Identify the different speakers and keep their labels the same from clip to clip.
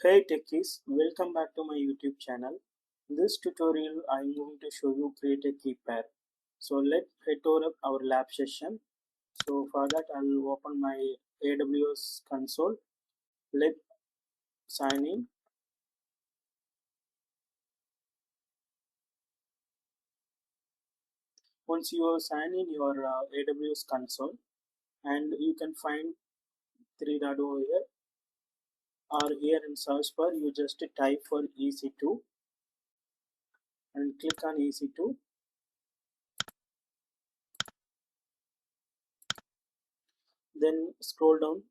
Speaker 1: Hey techies, welcome back to my YouTube channel. In this tutorial, I'm going to show you create a key pair. So let's head over our lab session. So for that, I'll open my AWS console. Let's sign in. Once you are signed in your AWS console, and you can find three dot over here, or here in search bar, you just type for EC2 and click on EC2. Then scroll down.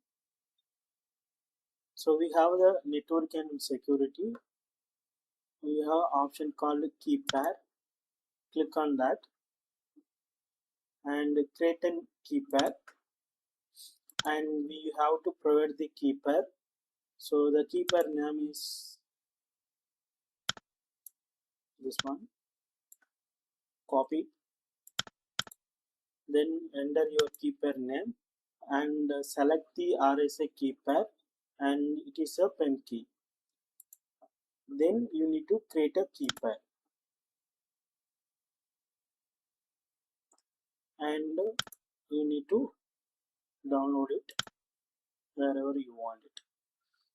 Speaker 1: So we have the network and security. We have option called Key Pair. Click on that and create a key pair, and we have to provide the key pair. So the key pair name is this one. Copy, then enter your key pair name and select the RSA key pair, and it is a pen key. Then you need to create a key pair, and you need to download it wherever you want it.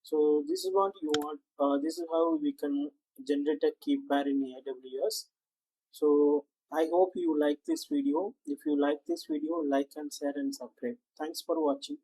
Speaker 1: So this is what you want. This is how we can generate a key pair in AWS. So I hope you like this video. If you like this video, like and share and subscribe. Thanks for watching.